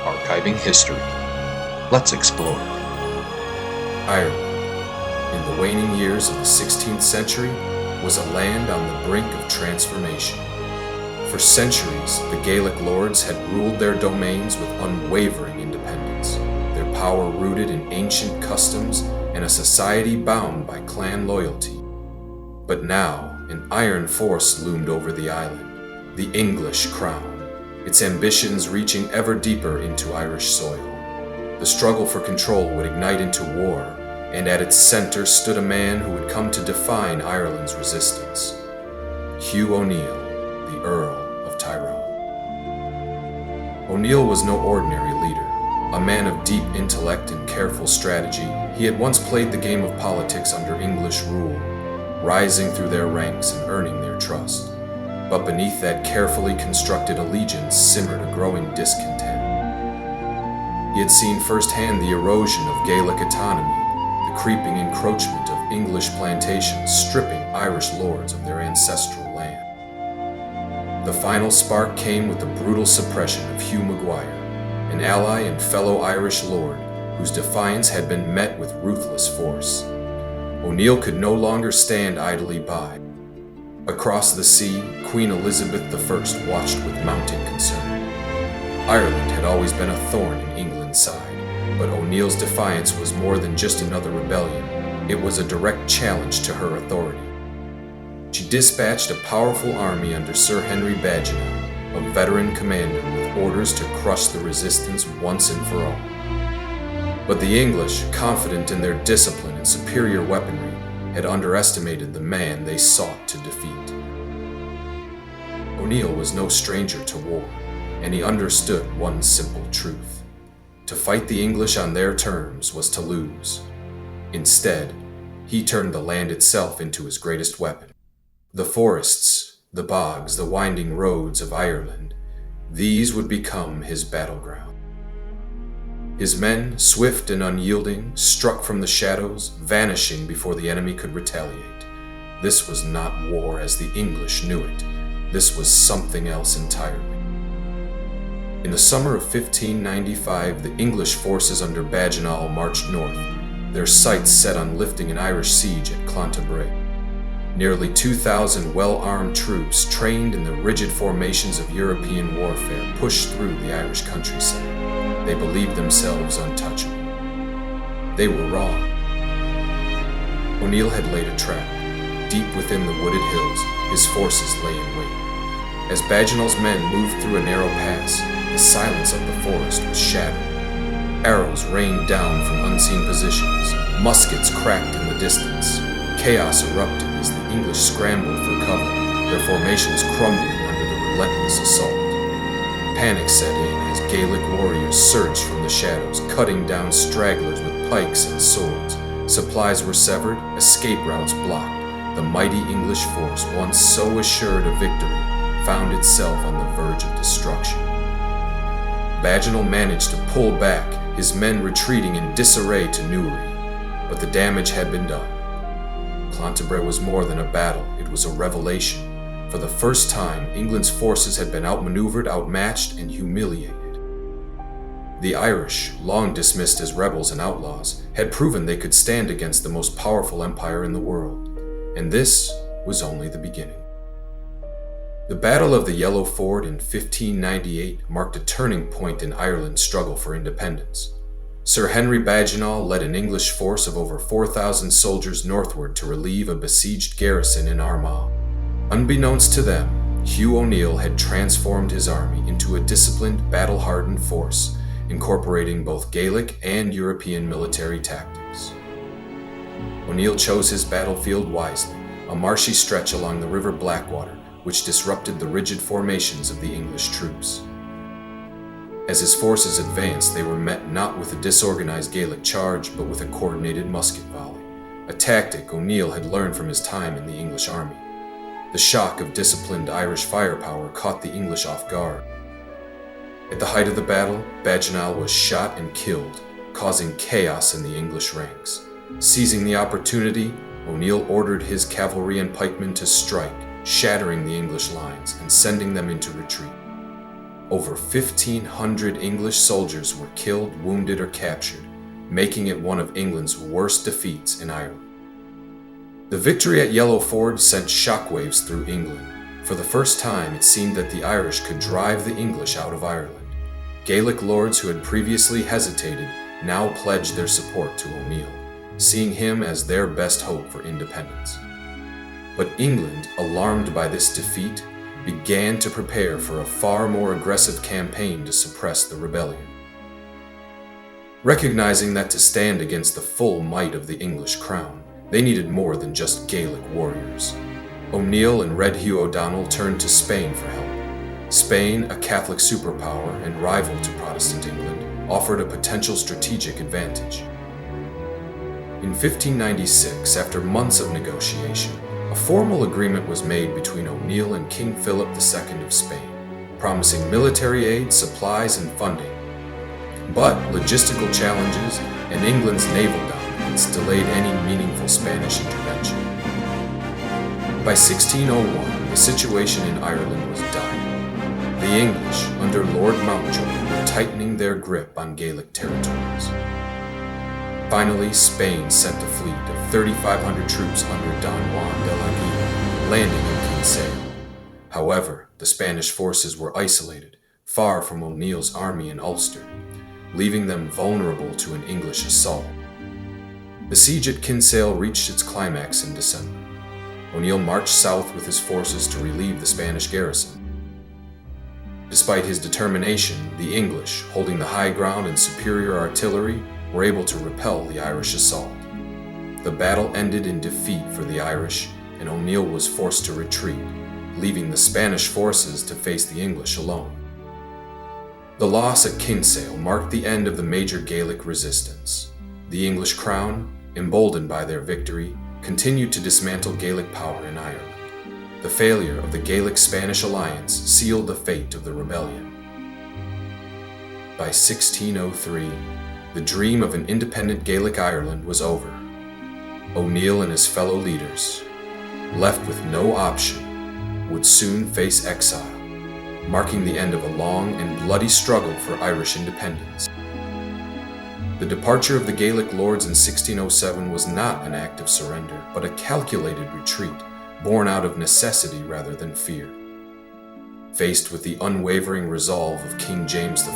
Archiving history. Let's explore. Ireland, in the waning years of the 16th century, was a land on the brink of transformation. For centuries, the Gaelic lords had ruled their domains with unwavering independence, their power rooted in ancient customs and a society bound by clan loyalty. But now, an iron force loomed over the island, the English crown, its ambitions reaching ever deeper into Irish soil. The struggle for control would ignite into war, and at its center stood a man who would come to define Ireland's resistance. Hugh O'Neal, the Earl of Tyrone. O'Neal was no ordinary leader. A man of deep intellect and careful strategy, he had once played the game of politics under English rule, rising through their ranks and earning their trust. But beneath that carefully constructed allegiance simmered a growing discontent. He had seen firsthand the erosion of Gaelic autonomy, the creeping encroachment of English plantations stripping Irish lords of their ancestral land. The final spark came with the brutal suppression of Hugh Maguire, an ally and fellow Irish lord whose defiance had been met with ruthless force. O'Neal could no longer stand idly by. Across the sea, Queen Elizabeth I watched with mounting concern. Ireland had always been a thorn in England's side, but O'Neal's defiance was more than just another rebellion. It was a direct challenge to her authority. She dispatched a powerful army under Sir Henry Badenoch, a veteran commander with orders to crush the resistance once and for all. But the English, confident in their discipline and superior weaponry, had underestimated the man they sought to defeat. O'Neal was no stranger to war, and he understood one simple truth. To fight the English on their terms was to lose. Instead, he turned the land itself into his greatest weapon. The forests, the bogs, the winding roads of Ireland, these would become his battleground. His men, swift and unyielding, struck from the shadows, vanishing before the enemy could retaliate. This was not war as the English knew it. This was something else entirely. In the summer of 1595, the English forces under Badenoch marched north, their sights set on lifting an Irish siege at Clontebray. Nearly 2,000 well-armed troops, trained in the rigid formations of European warfare, pushed through the Irish countryside. They believed themselves untouchable. They were wrong. O'Neal had laid a trap. Deep within the wooded hills, his forces lay in wait. As Badenoch's men moved through a narrow pass, the silence of the forest was shattered. Arrows rained down from unseen positions. Muskets cracked in the distance. Chaos erupted as the English scrambled for cover, their formations crumbling under the relentless assault. Panic set in as Gaelic warriors surged from the shadows, cutting down stragglers with pikes and swords. Supplies were severed, escape routes blocked. The mighty English force, once so assured of victory, found itself on the verge of destruction. Badenoch managed to pull back, his men retreating in disarray to Newry, but the damage had been done. Clontebray was more than a battle, it was a revelation. For the first time, England's forces had been outmaneuvered, outmatched, and humiliated. The Irish, long dismissed as rebels and outlaws, had proven they could stand against the most powerful empire in the world, and this was only the beginning. The Battle of the Yellow Ford in 1598 marked a turning point in Ireland's struggle for independence. Sir Henry Badenoch led an English force of over 4,000 soldiers northward to relieve a besieged garrison in Armagh. Unbeknownst to them, Hugh O'Neal had transformed his army into a disciplined, battle-hardened force, incorporating both Gaelic and European military tactics. O'Neal chose his battlefield wisely, a marshy stretch along the River Blackwater, which disrupted the rigid formations of the English troops. As his forces advanced, they were met not with a disorganized Gaelic charge, but with a coordinated musket volley, a tactic O'Neal had learned from his time in the English army. The shock of disciplined Irish firepower caught the English off guard. At the height of the battle, Badenoch was shot and killed, causing chaos in the English ranks. Seizing the opportunity, O'Neal ordered his cavalry and pikemen to strike, shattering the English lines and sending them into retreat. Over 1,500 English soldiers were killed, wounded, or captured, making it one of England's worst defeats in Ireland. The victory at Yellow Ford sent shockwaves through England. For the first time, it seemed that the Irish could drive the English out of Ireland. Gaelic lords who had previously hesitated now pledged their support to O'Neal, seeing him as their best hope for independence. But England, alarmed by this defeat, began to prepare for a far more aggressive campaign to suppress the rebellion. Recognizing that to stand against the full might of the English crown, they needed more than just Gaelic warriors. O'Neal and Red Hugh O'Donnell turned to Spain for help. Spain, a Catholic superpower and rival to Protestant England, offered a potential strategic advantage. In 1596, after months of negotiation, a formal agreement was made between O'Neal and King Philip II of Spain, promising military aid, supplies, and funding. But logistical challenges and England's naval dominance delayed any meaningful Spanish intervention. By 1601, the situation in Ireland was dire. The English, under Lord Mountjoy, were tightening their grip on Gaelic territories. Finally, Spain sent a fleet of 3,500 troops under Don Juan de la Guerra, landing in Kinsale. However, the Spanish forces were isolated, far from O'Neal's army in Ulster, leaving them vulnerable to an English assault. The siege at Kinsale reached its climax in December. O'Neal marched south with his forces to relieve the Spanish garrison. Despite his determination, the English, holding the high ground and superior artillery, were able to repel the Irish assault. The battle ended in defeat for the Irish, and O'Neal was forced to retreat, leaving the Spanish forces to face the English alone. The loss at Kinsale marked the end of the major Gaelic resistance. The English crown, emboldened by their victory, continued to dismantle Gaelic power in Ireland. The failure of the Gaelic-Spanish alliance sealed the fate of the rebellion. By 1603, the dream of an independent Gaelic Ireland was over. O'Neal and his fellow leaders, left with no option, would soon face exile, marking the end of a long and bloody struggle for Irish independence. The departure of the Gaelic lords in 1607 was not an act of surrender, but a calculated retreat, born out of necessity rather than fear. Faced with the unwavering resolve of King James I,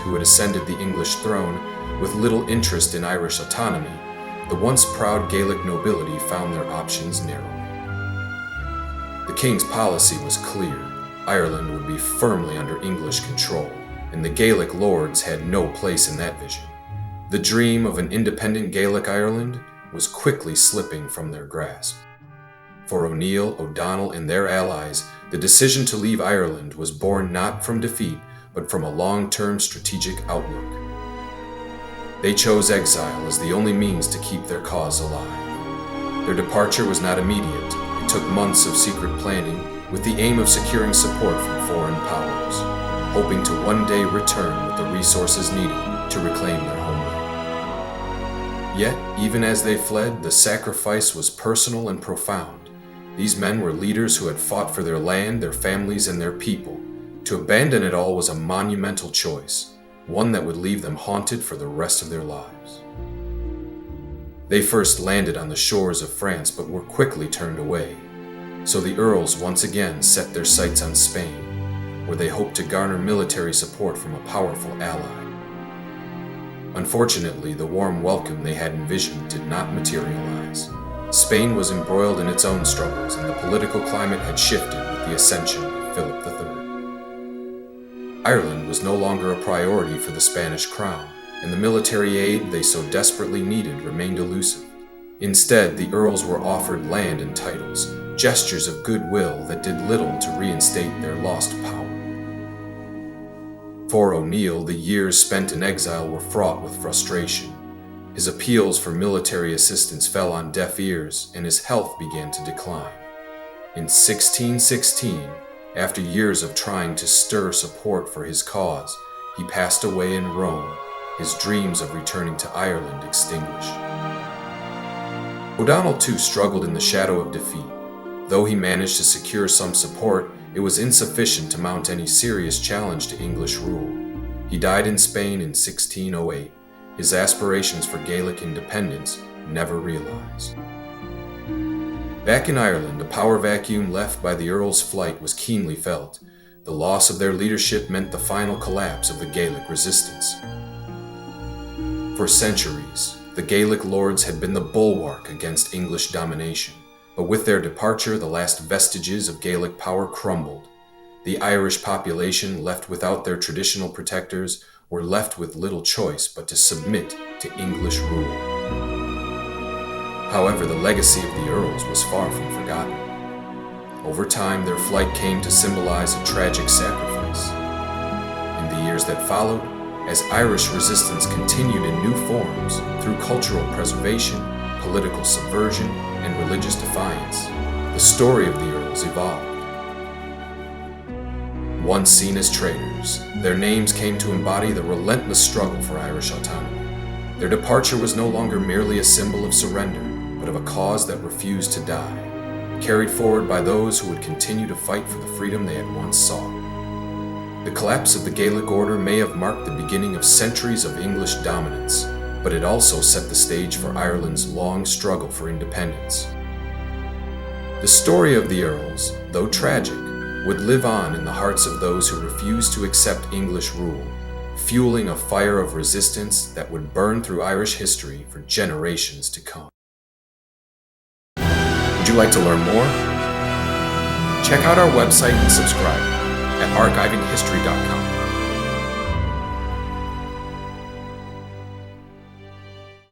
who had ascended the English throne with little interest in Irish autonomy, the once proud Gaelic nobility found their options narrow. The king's policy was clear. Ireland would be firmly under English control, and the Gaelic lords had no place in that vision. The dream of an independent Gaelic Ireland was quickly slipping from their grasp. For O'Neal, O'Donnell, and their allies, the decision to leave Ireland was born not from defeat, but from a long-term strategic outlook. They chose exile as the only means to keep their cause alive. Their departure was not immediate. It took months of secret planning with the aim of securing support from foreign powers, hoping to one day return with the resources needed to reclaim their homeland. Yet, even as they fled, the sacrifice was personal and profound. These men were leaders who had fought for their land, their families, and their people. To abandon it all was a monumental choice, one that would leave them haunted for the rest of their lives. They first landed on the shores of France, but were quickly turned away. So the Earls once again set their sights on Spain, where they hoped to garner military support from a powerful ally. Unfortunately, the warm welcome they had envisioned did not materialize. Spain was embroiled in its own struggles, and the political climate had shifted with the ascension of Philip III. Ireland was no longer a priority for the Spanish crown, and the military aid they so desperately needed remained elusive. Instead, the Earls were offered land and titles, gestures of goodwill that did little to reinstate their lost power. For O'Neal, the years spent in exile were fraught with frustration. His appeals for military assistance fell on deaf ears, and his health began to decline. In 1616, after years of trying to stir support for his cause, he passed away in Rome, his dreams of returning to Ireland extinguished. O'Donnell too struggled in the shadow of defeat. Though he managed to secure some support, it was insufficient to mount any serious challenge to English rule. He died in Spain in 1608, his aspirations for Gaelic independence never realized. Back in Ireland, the power vacuum left by the Earls' flight was keenly felt. The loss of their leadership meant the final collapse of the Gaelic resistance. For centuries, the Gaelic lords had been the bulwark against English domination, but with their departure, the last vestiges of Gaelic power crumbled. The Irish population, left without their traditional protectors, were left with little choice but to submit to English rule. However, the legacy of the Earls was far from forgotten. Over time, their flight came to symbolize a tragic sacrifice. In the years that followed, as Irish resistance continued in new forms through cultural preservation, political subversion, and religious defiance, the story of the Earls evolved. Once seen as traitors, their names came to embody the relentless struggle for Irish autonomy. Their departure was no longer merely a symbol of surrender, but of a cause that refused to die, carried forward by those who would continue to fight for the freedom they had once sought. The collapse of the Gaelic order may have marked the beginning of centuries of English dominance, but it also set the stage for Ireland's long struggle for independence. The story of the Earls, though tragic, would live on in the hearts of those who refused to accept English rule, fueling a fire of resistance that would burn through Irish history for generations to come. Would you like to learn more? Check out our website and subscribe at archivinghistory.com.